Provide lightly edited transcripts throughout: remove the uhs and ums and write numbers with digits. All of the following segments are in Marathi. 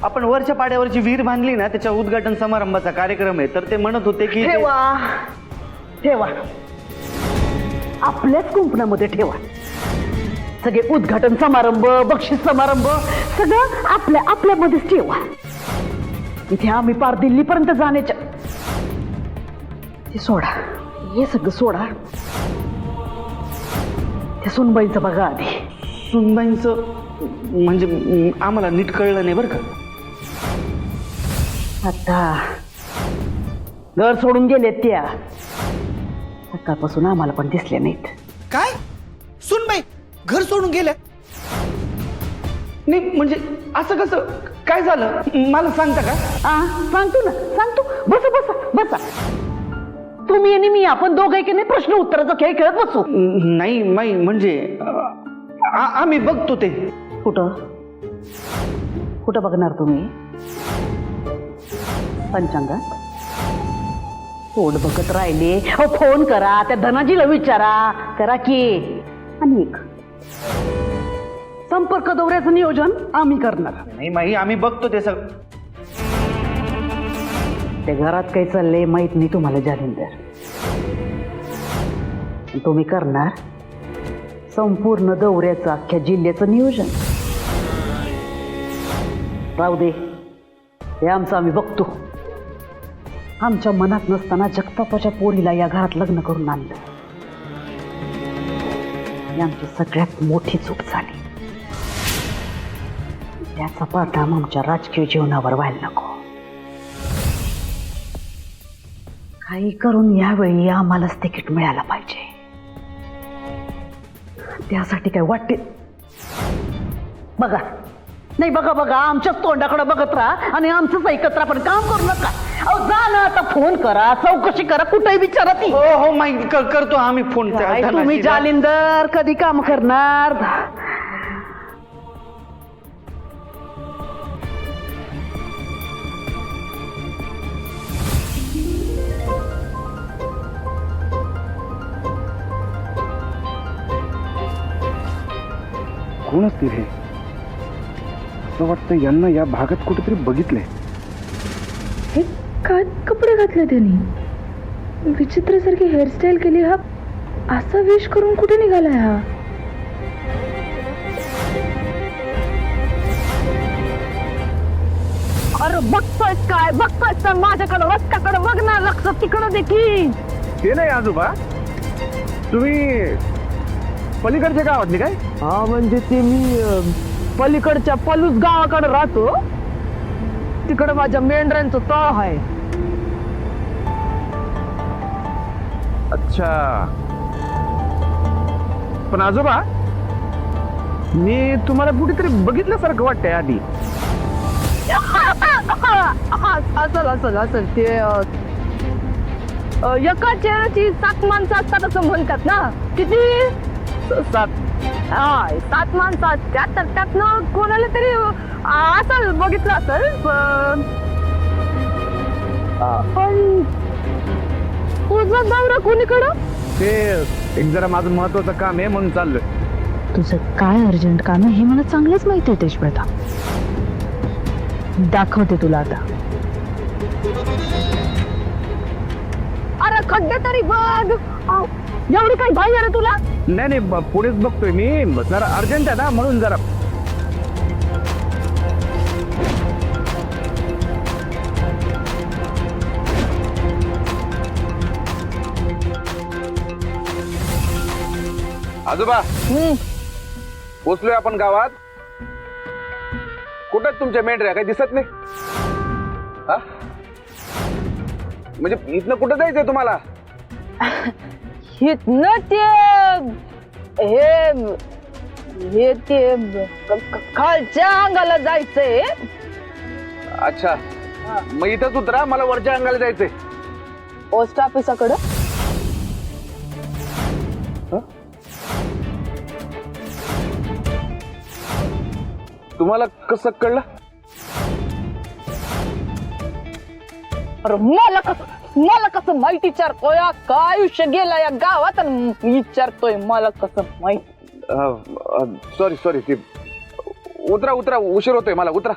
आपण वरच्या पाड्यावरची विहीर बांधली ना, त्याच्या उद्घाटन समारंभाचा कार्यक्रम आहे, तर ते म्हणत होते की ठेवा ठेवा, आपल्याच कुंपणामध्ये ठेवा. सगळे उद्घाटन समारंभ, बक्षीस समारंभ सगळं आपल्या आपल्यामध्येच ठेवा. इथे आम्ही पार दिल्लीपर्यंत जाण्याच्या. ते सोडा, हे सगळं सोडा. त्या सुनबाईचं बघा आधी. सुनबाईंचं म्हणजे आम्हाला नीट कळलं नाही बरं का. आता घर सोडून गेले त्या, सकाळपासून आम्हाला पण दिसले नाहीत. काय सुनबाई घर सोडून गेल्या? नाही म्हणजे असं कसं काय झालं मला सांगता का? सांगतो ना, सांगतो. बसा बसा बसा. तुम्ही आणि मी आपण दोघे की नाही प्रश्न उत्तराचा खेळ खेळत बसू. नाही माई म्हणजे आम्ही बघतो ते. कुठं कुठं बघणार तुम्ही? पंचांगात पोट बघत राहिले? हो, फोन करा, त्या धनाजीला विचारा, करा की. आणि एक संपर्क दौऱ्याचं नियोजन आम्ही करणार. नाही माई, आम्ही बघतो ते सगळं. त्या घरात काही चाललंय माहित नाही तुम्हाला जालिंदर. तुम्ही करणार संपूर्ण दौऱ्याचं, अख्ख्या जिल्ह्याचं नियोजन. राहू दे, हे आमचं आम्ही बघतो. आमच्या मनात नसताना जगतापाच्या पोरीला या घरात लग्न करून आणलं. ही आमची सगळ्यात मोठी चूक झाली. त्याचा परिणाम आमच्या राजकीय जीवनावर व्हायला नको. काही करून यावेळी आम्हालाच तिकीट मिळायला पाहिजे. त्यासाठी काय वाटते बघा. नाही बघा बघा, आमच्याच तोंडाकडे बघत राहा आणि आमचंच ऐकत राहा, पण काम करू नका. अहो जा ना, आता फोन करा, चौकशी करा, कुठेही विचारा ती. हो हो माई, करतो आम्ही फोन. तुम्ही जालिंदर कधी काम करणार? कोण असतील हे? असं वाटतं यांना या भागात कुठेतरी बघितलंय. हे काय कपडे घातले त्यांनी? विचित्रसारखी हेअरस्टाईल केली. हा असा वेश करून कुठे निघालाय हा? अरे बघतोय काय? बघतोय तर माझ्याकडे रस्त्याकडे बघणार, लक्ष तिकडे देखील. ते नाही आजोबा, तुम्ही पलीकडच्या गावातले काय? हा म्हणजे ते मी पलीकडच्या पलूस गावाकडे राहतो. तिकडे माझ्या मेंढरांचं तळ आहे. अच्छा. पण आजोबा, मी तुम्हाला कुठेतरी बघितल्यासारखं वाटतंय आधी. असल ते एका चेहऱ्याची 7 माणसं असतात असं म्हणतात ना. किती? 7. 7 माणसं असतात, तर त्यातनं कोणाला तरी असल बघितलं असेल. पण तुझा दौरा कोणीकडं? ते एक जरा माझं महत्वाचं काम आहे म्हणून चाललोय. तुझं काय अर्जंट काम आहे हे मला चांगलंच माहिती आहे तेजप्रता. दाखवते तुला आता. अरे खड्डे तरी बघ. एवढी काही भाई आहे तुला? नाही नाही, पुढेच बघतोय मी. जरा अर्जंट आहे ना म्हणून जरा. आजोबा, पोचलोय आपण गावात. कुठं तुमच्या मेंढऱ्या काही दिसत नाही? हा म्हणजे इथनं कुठं जायचंय तुम्हाला? इथनं ते हे ते खालच्या अंगाला जायचंय. अच्छा, मग इथंच उतरा, मला वरच्या अंगाला जायचंय. पोस्ट ऑफिसाकडं. तुम्हाला कसं कळलं? अरे मला कसं माहिती विचारतोय? काय आयुष्य गेला या गावात आणि विचारतोय मला कसं माहिती? सॉरी ते उतरा उशीर होतोय मला. उतरा.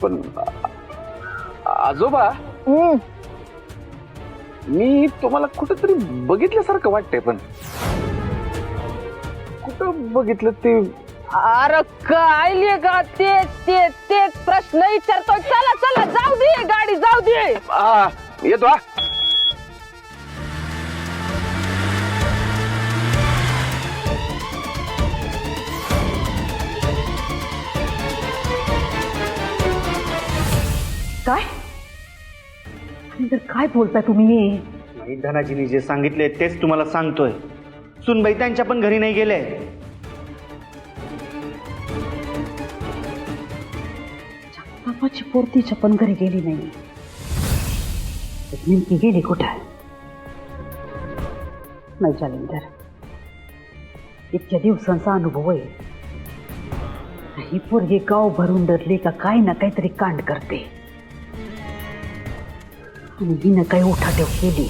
पण आजोबा मी तुम्हाला कुठंतरी बघितल्यासारखं वाटतंय, पण कुठं बघितलं ते? अरे काय लेका तेच प्रश्न विचारतोय. चला चला जाऊ दे, गाडी जाऊ दे. येतो हा. काय काय बोलताय तुम्ही? नाही, धनाजीने जे सांगितले तेच तुम्हाला सांगतोय. सुनबाई त्यांच्या पण घरी नाही गेले. बापाची पोरतीच्या पण घरी गेली नाही. नेमकी गेली कुठं? नाही जालिंदर, इतक्या दिवसांचा अनुभव आहे. ही पोरगी गाव भरून डरली का काय ना काहीतरी कांड करते. आणि हिनं काही उठाठेव केली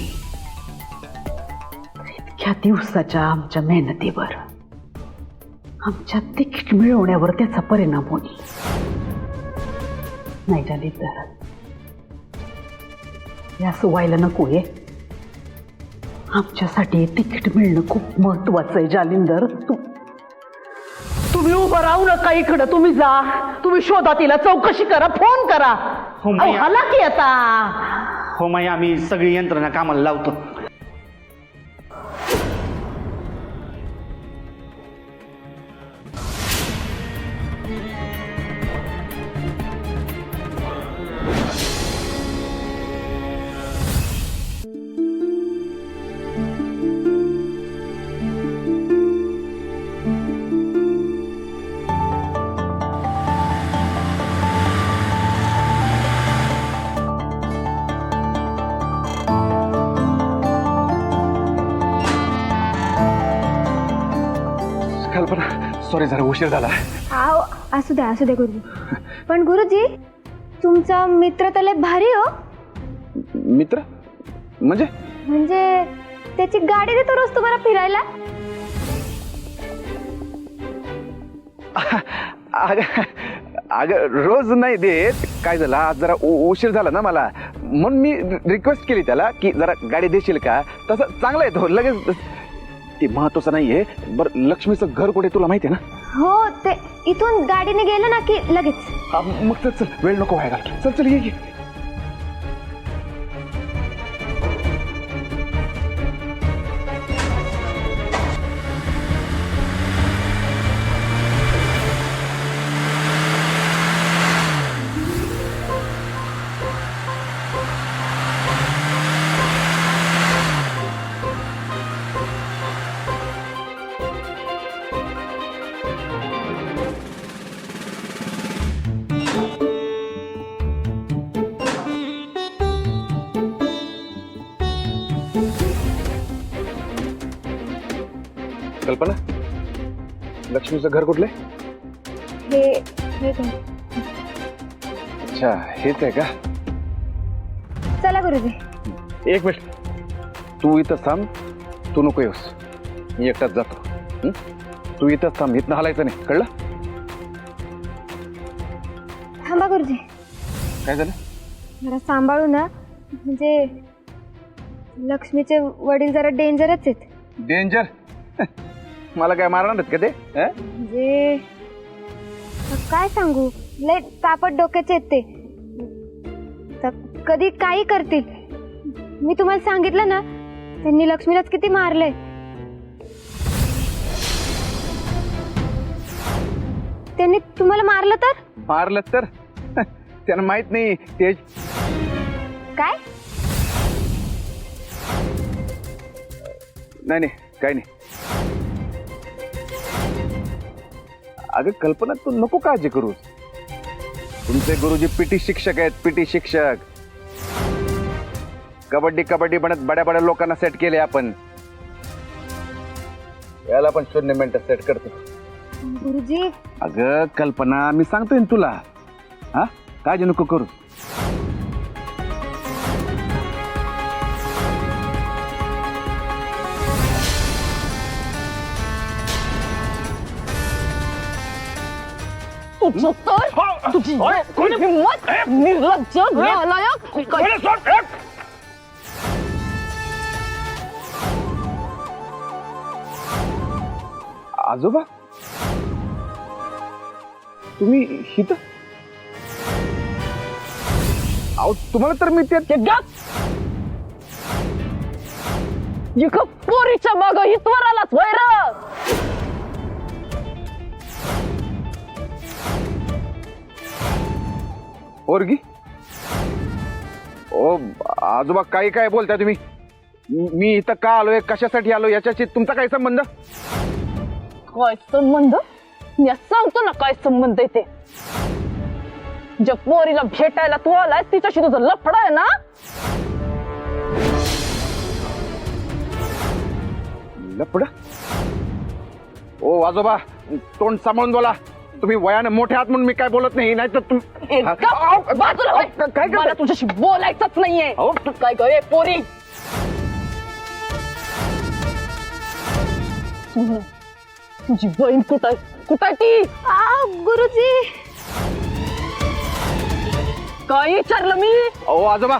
इतक्या दिवसाच्या आमच्या मेहनतीवर, आमच्या तिकीट मिळवण्यावर त्याचा परिणाम होईल. नाही जालिंदर, हे असं व्हायला नकोय. आमच्यासाठी तिकीट मिळणं खूप महत्वाचं आहे. जालिंदर, तुम्ही उभं राहू नका इकडं. तुम्ही जा, तुम्ही शोधा तिला, चौकशी करा, फोन करा. हो मैया. आला की आता. हो माई, आम्ही सगळी यंत्रणा कामाला लावतो. कल्पना, सॉरी जरा उशीर झाला. आव असू द्या गुरुजी. पण गुरुजी, तुमचा मित्र तर लय भारी हो. मित्र म्हणजे? म्हणजे त्याची गाडी देतो रोज तुम्हाला फिरायला. अगं रोज नाही देत. काय झालं, आज जरा उशीर झाला ना मला, म्हणून मी रिक्वेस्ट केली त्याला की जरा गाडी देशील का. तसं चांगला आहे तो, लगेच. ते महत्वाचं नाहीये. बरं, लक्ष्मीचं घर कुठे तुला माहिती आहे ना? हो, ते इथून गाडीने गेलं ना की लगेच. मग चल चल, वेळ नको व्हायला. चल चल, ये. कल्पना, लक्ष्मीचं घर कुठलं? हे घर. अच्छा, हेच आहे का? चला गुरुजी. एक मिनिट, तू इथं थांब. तू नको येऊस, मी एकटाच जातो. तू इथंच थांब, इथनं हलायचं नाही, कळलं? थांबा गुरुजी, काय झालं? जरा सांभाळू ना. म्हणजे लक्ष्मीचे वडील जरा डेंजरच आहेत. डेंजर? मला काय मारणार आहेत का ते? म्हणजे काय सांगू, लय तापट डोक्याचे आहेत ते. तर कधी काही करतील. मी तुम्हाला सांगितलं ना, त्यांनी लक्ष्मीलाच किती मारलंय. त्यांनी तुम्हाला मारलं तर? मारलं तर? त्यांना माहित नाही ते. काय? नाही, काही नाही. अगं कल्पना, तू नको काळजी करूस. तुमचे गुरुजी पीटी शिक्षक आहेत, पीटी शिक्षक. कबड्डी बनत बड्या बड्या लोकांना सेट केले आपण. याला पण 0 मिनिटं सेट करतो. गुरुजी, अगं कल्पना, मी सांगतोय ना तुला. हा, काळजी नको करू. तुझी हिम्मत निर्लज्ज नालायक आजोबा तुम्ही हित अहो तुम्हाला तर मी ते पोरीच्या माग हितवर आलाच वैर पोरगी ओ आजोबा काही काय बोलताय तुम्ही मी इथं का आलोय कशासाठी आलो याच्याशी तुमचा काय संबंध काय संबंध मी सांगतो ना काय संबंध आहे ते ज्या पोरीला भेटायला तू आलाय तिच्याशी तुझं लफड आहे ना लपड ओ आजोबा तोंड सांभाळून बोला तुम्ही वयाने मोठे आहात म्हणून मी काय बोलत नाही नाही तर बाजूला होय. काय मला तुझ्याशी बोलायचंच नाहीये काय गे पोरी तुझी बहीण कुठं कुठं ती गुरुजी काय विचारलं मी ओ आजोबा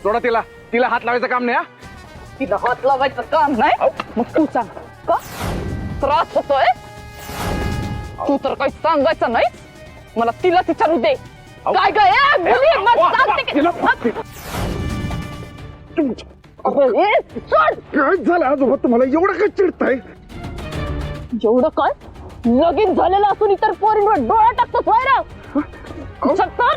सोडा तिला तिला हात लावायचं काम नाही हा तिला हात लावायचं काम नाही मग तू सांग का त्रास होतोय तू तर काही सांगायचं नाही मला तिलाच विचारू दे काय ग सांगते की सोड काय झालं आजोबा तुम्हाला एवढं काय चिडताय जेवढं काय लगीन झालेलं असून इतर पोरींवर डोळा टाकतोस व्हायला शकतो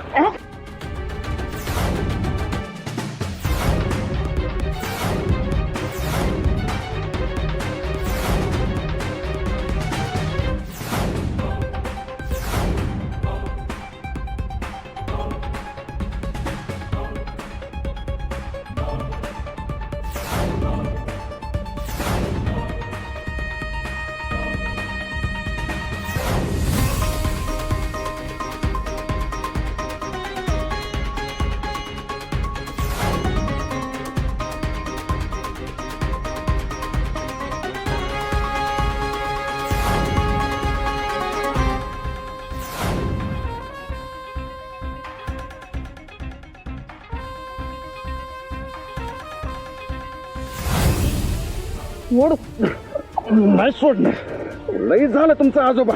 नाही सोडणार लई झालं तुमचं आजोबा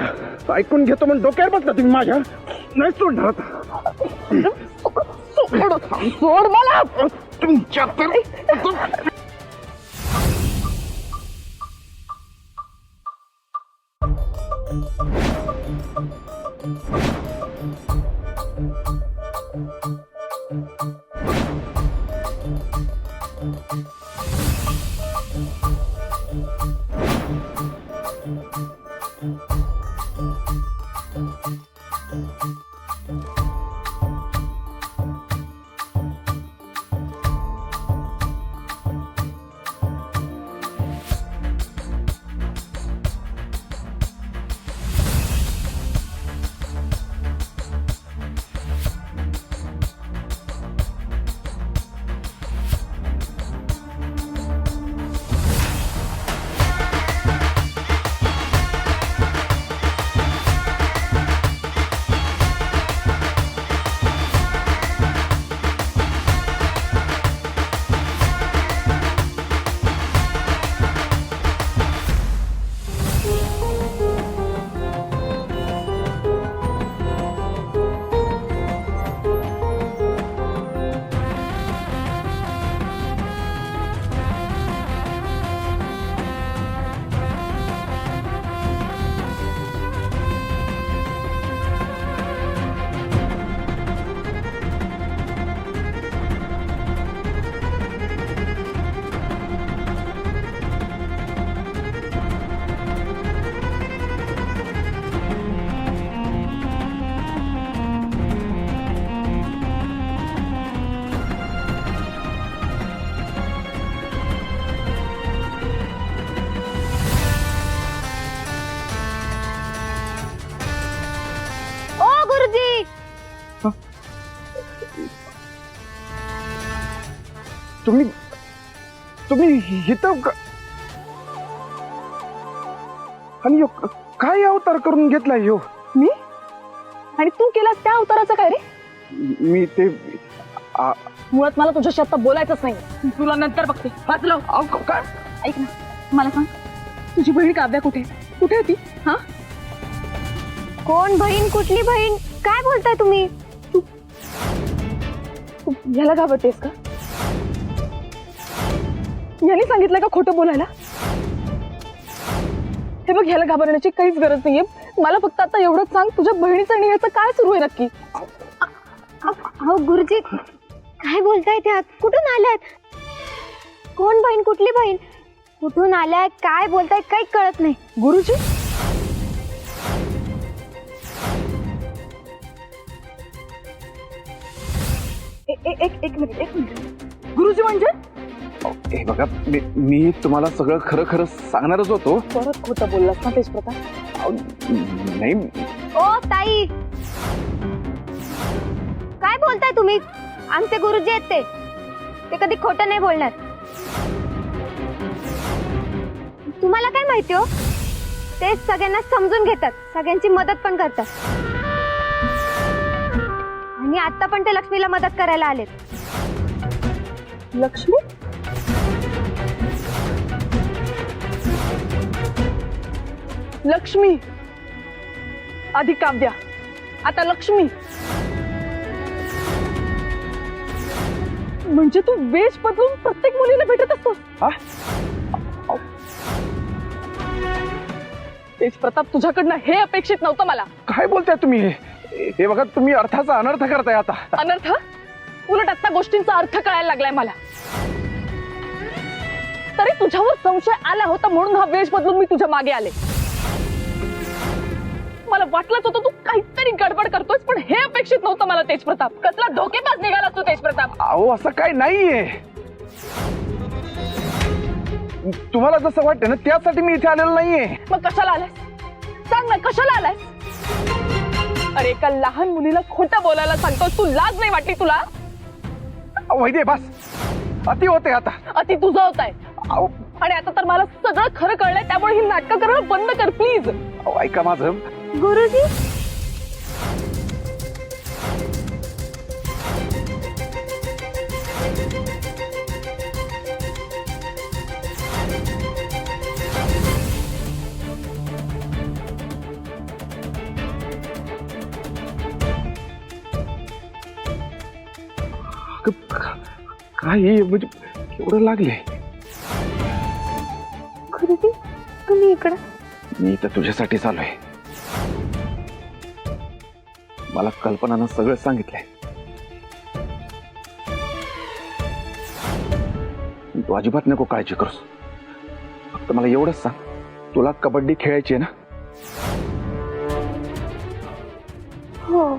ऐकून घेतो म्हणून डोक्यावर बसला तुम्ही माझ्या नाही सोडणार आता सोड मला तुमच्या तुम्ही इथं आणि काय अवतार करून घेतलाय ह्यो? मी आणि तू केला त्या अवताराचं काय रे? मी ते मुळात मला तुझ्याशी आता बोलायचंच नाही. तुला नंतर बघते. वाचलो. काय ऐक ना, मला सांग, तुझी बहीण काव्या कुठे कुठे होती? हा, कोण बहीण? कुठली बहीण? काय बोलताय तुम्ही? तू ह्याला घाबरतेस का? याने सांगितलं का खोटं बोलायला? हे बघ, ह्याला घाबरण्याची काहीच गरज नाहीये. मला फक्त आता एवढंच सांग, तुझ्या बहिणीचं आणि ह्याचं काय सुरू आहे नक्की? अहो गुरुजी, काय बोलताय त्या? कुठून आल्यात? कोण बहीण? कुठली बहीण? कुठून आल्यात? काय बोलताय? काही कळत नाही. गुरुजी, एक मिनिट. गुरुजी म्हणजे हे बघा, मी तुम्हाला सगळं खरं खरं सांगणारच होतो. परत खोटं बोललास ना तेज प्रताप? अहो, नाही, ओ ताई, काय बोलताय तुम्ही? आमचे गुरुजी आहेत ते कधी खोटं नाही बोलणार. तुम्हाला काय माहिती हो? ते सगळ्यांना समजून घेतात, सगळ्यांची मदत पण करतात. आणि आता पण ते लक्ष्मीला मदत करायला आलेत. लक्ष्मी? लक्ष्मी आधी काव्या, आता लक्ष्मी. म्हणजे तू वेश बदलून प्रत्येक मुलीला भेटत असतोस? हा? तेज प्रताप, तुझ्याकडनं हे अपेक्षित नव्हतं मला. काय बोलताय तुम्ही? हे बघा, तुम्ही अर्थाचा अनर्थ करताय आता. अनर्थ? उलट आता गोष्टींचा अर्थ कळायला लागलाय मला. तरी तुझ्यावर संशय आला होता म्हणून हा वेश बदलून मी तुझ्या मागे आले. मला वाटलंच होतं तू काहीतरी गडबड करतोयस, पण हे अपेक्षित नव्हतं मला तेज प्रताप. कसला धोकेबाज निघाला तू तेज प्रताप. अहो, असं काय नाहीये. तुम्हाला जसं वाटतं ना त्यासाठी मी इथे आलेलो नाहीये. मग कशाला आलास? सांग ना, कशाला आलास? अरे, एका लहान मुलीला खोटं बोलायला सांगतोस तू? लाज नाही वाटली तुला? वैदे, बस अति होते आता. अति तुझं होत आहे. अहो, आणि आता तर मला सगळं खरं कळलंय, त्यामुळे ही नाटकं करणं बंद कर प्लीज. अहो, ऐका माझं. गुरुजी, काय हे, म्हणजे एवढं लागले? गुरुजी तुम्ही इकडं? मी तर तुझ्यासाठी आलोय. मला कल्पनानं सगळं सांगितलंय. तू अजिबात नको काळजी करूस. फक्त मला एवढंच सांग, तुला कबड्डी खेळायची आहे ना? हो.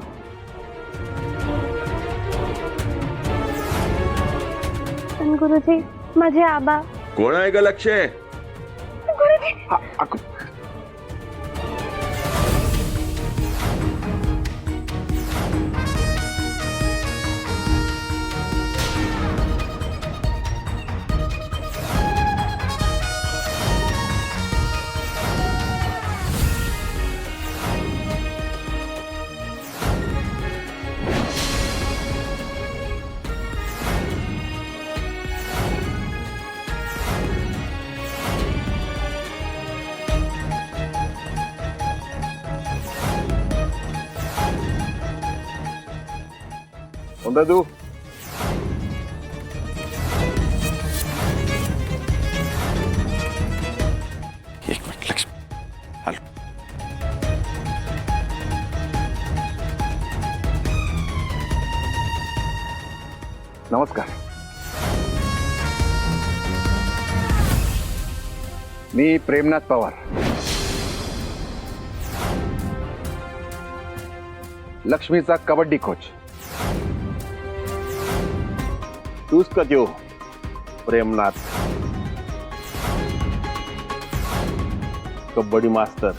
पण गुरुजी, माझे आबा. कोण आहे ग लक्ष्य? गुरुजी, दादू, एक मिनिट लक्ष्मी. हॅलो. नमस्कार. मी प्रेमनाथ पवार, लक्ष्मीचा कबड्डी कोच. तूच का त्यो प्रेमनाथ, कबड्डी मास्तर?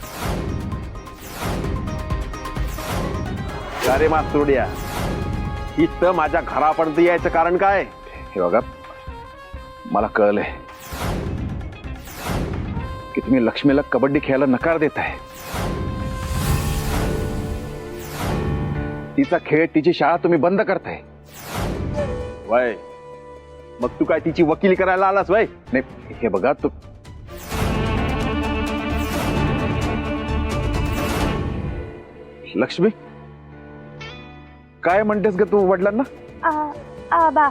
अरे मास्तुड्या, इथं माझ्या घरापर्यंत यायचं कारण काय? हे बघा, मला कळलंय की तुम्ही लक्ष्मीला कबड्डी खेळायला नकार देताय. तिचा खेळ तिची शाळा तुम्ही बंद करताय. वय मग तू काय तिची वकिली करायला आलास वय? नाही हे बघा तू लक्ष्मी काय म्हणतेस ग तू वडिलांना? आबा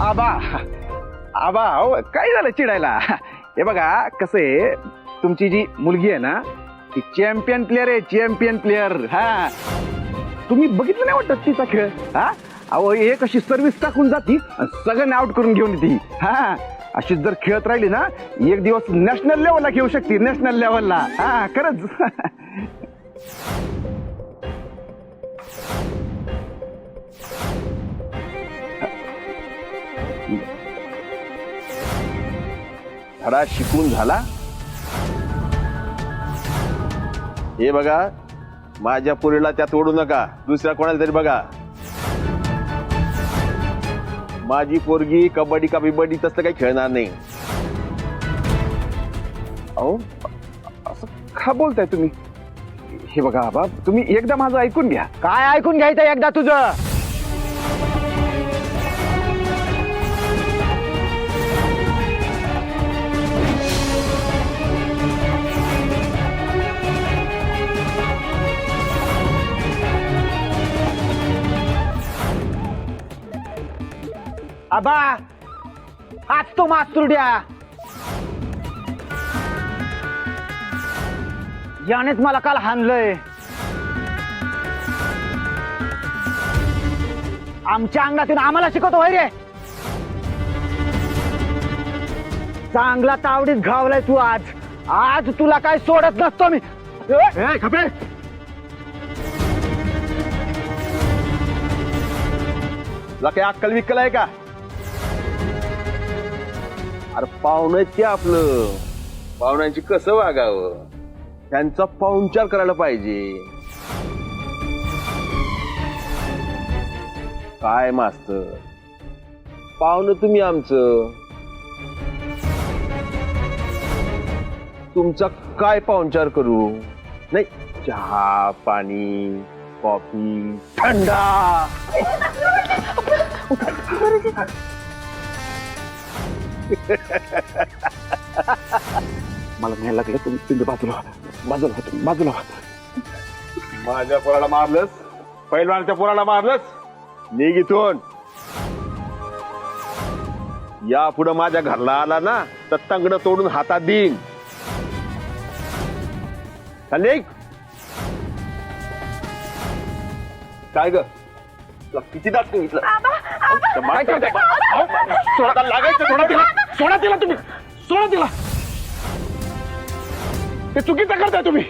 आबा आबा हो काय झालं चिडायला? हे बघा कसं आहे तुमची जी मुलगी आहे ना ती चॅम्पियन प्लेअर आहे, चॅम्पियन प्लेअर. हा तुम्ही बघितलं नाही वाटत तिचा खेळ? हा अहो हे कशी सर्व्हिस टाकून जाती सगळं आउट करून घेऊन येते. हा अशी जर खेळत राहिली ना एक दिवस नॅशनल लेवलला खेळू शकते, नॅशनल लेवलला. हा खरंच. धडा शिकून झाला. हे बघा माझ्या पोरीला त्यात ओढू नका, दुसऱ्या कोणाला तरी बघा. माझी पोरगी कबड्डी का बिबड्डी तसलं काही खेळणार नाही. अहो असं का बोलताय तुम्ही? हे बघा आबा तुम्ही एकदा माझं ऐकून घ्या. काय ऐकून घ्यायचं एकदा तुझं? आबा आज तो मास्तुरड्या यानेच मला काल हाणलंय. आमच्या अंगणातून आम्हाला शिकवतो होय रे? चांगला तावडीत घावलाय तू आज. आज तुला काय सोडत नसतो मी. खपे तुला काही अक्कल विक्कल आहे का? अरे पाहुणं ते आपलं, पाहुण्यांची कसं वागावं त्यांचा पाहुणचार करायला पाहिजे. काय मास्तर पाहुणं तुम्ही आमचं, तुमचा काय पाहुणचार करू? नाही चहा पाणी कॉफी थंडा. मला नाही लागलं तुम्ही बाजूला बाजूला बाजूला. माझ्या पोराला मारलंस, पैलवानच्या पोराला मारलंस, निघ इथून. या पुढं माझ्या घरला आला ना तर तंगड तोडून हातात देईन. चल निघ. काय ग तुला किती दात सांगितलं? काय करताय? सोडा लागायचं, सोडा तिला, सोडा तिला तुम्ही, सोडा तिला. ते चुकीचं करताय तुम्ही.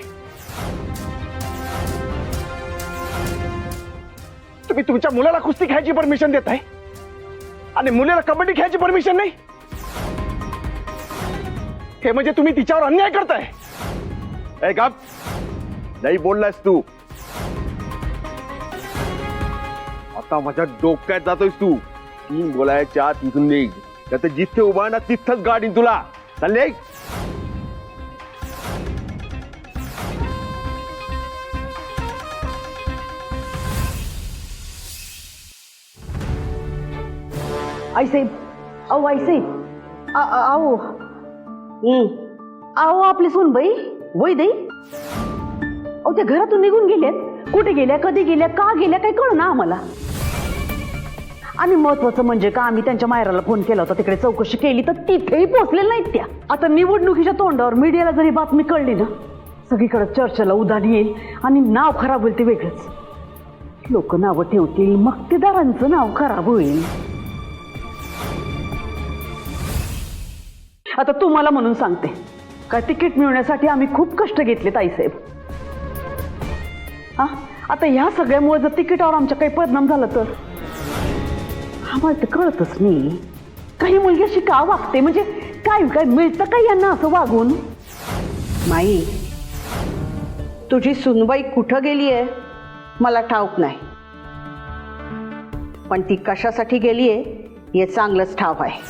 तुम्ही तुमच्या मुलाला कुस्ती खेळायची परमिशन देताय आणि मुलीला कबड्डी खेळायची परमिशन नाही. हे म्हणजे तुम्ही तिच्यावर अन्याय करताय. ए गप, नाही बोललास तू. आता माझ्या डोक्यात जातोयस तू. 3 बोलायच्या आत इथून निघ, तर जिथे उभा ना तिथंच गाडीन तुला. चल निघ. आईसाहेब अहो आईसाहेब अहो अहो आपली सूनबाई वय देई अहो त्या घरातून निघून गेल्यात. कुठे गेल्या, कधी गेल्या, का गेल्या काही कळू ना आम्हाला. आणि महत्वाचं म्हणजे का आम्ही त्यांच्या मायराला फोन केला होता, तिकडे चौकशी केली तर तिथेही पोहोचलेल्या नाहीत त्या. आता निवडणुकीच्या तोंडावर मीडियाला जरी बातमी कळली ना सगळीकडे चर्चेला उधाण येईल आणि नाव खराब होईल. ते वेगळंच लोक नावं ठेवतील, मक्तेदारांचं नाव खराब होईल. आता तुम्हाला म्हणून सांगते काय तिकीट मिळवण्यासाठी आम्ही खूप कष्ट घेतले ताईसाहेब. हा आता ह्या सगळ्यामुळे जर तिकिटावर आमच्या काही परिणाम झाला तर आम्हाला तर कळतच नाही. काही मुलगी अशी का वागते, म्हणजे काय काय मिळतं काय यांना असं वागून. माई तुझी सुनबाई कुठं गेली आहे मला ठाऊक नाही, पण ती कशासाठी गेली आहे हे चांगलंच ठाऊक आहे.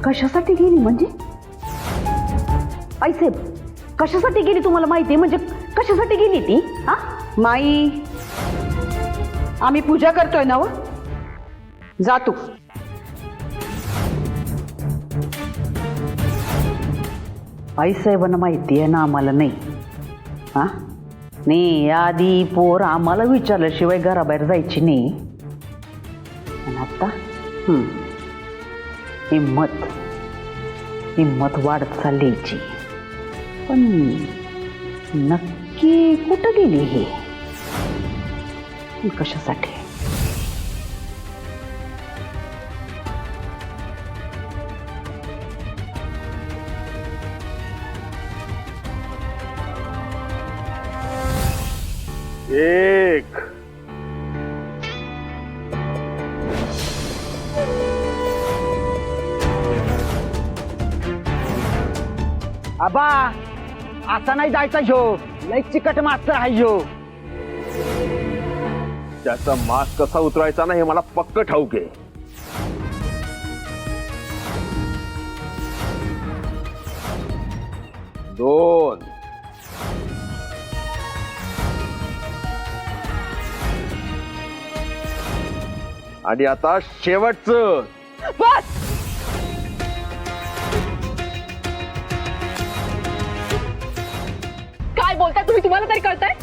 कशासाठी गेली म्हणजे आईसाहेब कशासाठी गेली तुम्हाला माहिती आहे? म्हणजे कशासाठी गेली ती? हा माई आम्ही पूजा करतोय ना व जा तू. आईसाहेबांना माहिती आहे ना, आम्हाला नाही. हा नाही, याआधी पोर आम्हाला विचारल्याशिवाय घराबाहेर जायची नाही. आणि आता हिम्मत वाढत चालली हिची. पण नक्की कुठं गेली ही? कशासाठी? एक आबा असा नाही जायचा ह्यो, लय चिकट मास्तर आहे ह्यो. त्याचा मास कसा उतरायचा ना हे मला पक्क ठाऊक आहे. दोन आणि आता शेवटचं. बस. काय बोलताय तुम्ही? तुम्हाला तरी कळतंय?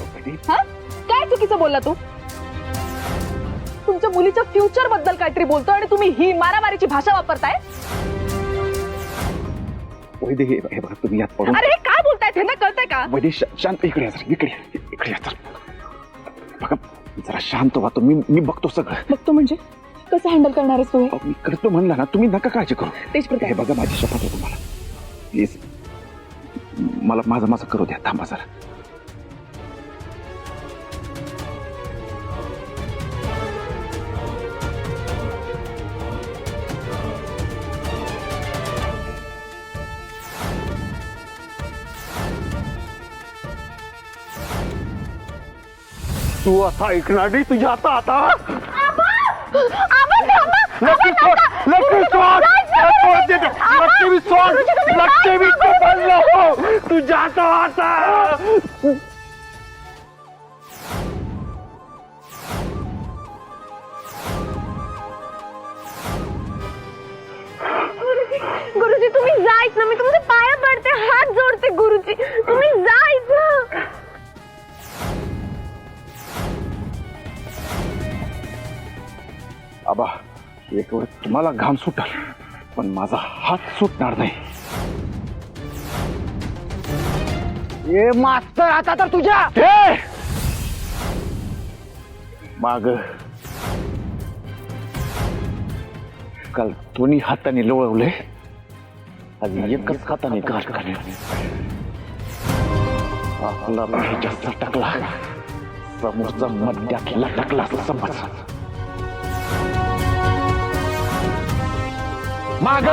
हा काय चुकीचं बोलला तू? तुमच्या मुलीच्या फ्युचर बद्दल काहीतरी बोलतोय आणि तुम्ही ही मारामारीची भाषा वापरताय. वैदे हे बघा तुम्ही यात पडून. अरे काय बोलताय? त्यांना कळतंय का? वैदे शांत इकडे या जरा, इकडे या जरा. बघा जरा शांत व्हा तुम्ही, मी बघतो सगळं. बघतो म्हणजे कसं हँडल करणार आहेस तू? अहो, मी करतो म्हणला ना, तुम्ही नका काळजी करू. तेच प्रकार. हे बघा माझी शपथ आहे तुम्हाला, प्लीज मला माझं करू द्या. थांबा जरा. तू असा ऐकणार नाही तुझ्या आता लक्ष्मी सोड, लक्ष्मी सोड, लक्ष्मी सोड, लक्ष्मी सोड, तुझ्या आता. गुरुजी तुम्ही जायच ना, मी तुमचे पाया पडते, हात जोडते. गुरुजी तुम्ही जायचं. आबा एक वेळ तुम्हाला घाम सुटाल पण माझा हात सुटणार नाही. ए मास्तर आता तर तुझ्या. माग काल दोन्ही हाताने लोळवले, आणि एकच हाताने गाठ खाली. आपला जास्त टाकला, समोरचा मध्यातला टाकला समज. माग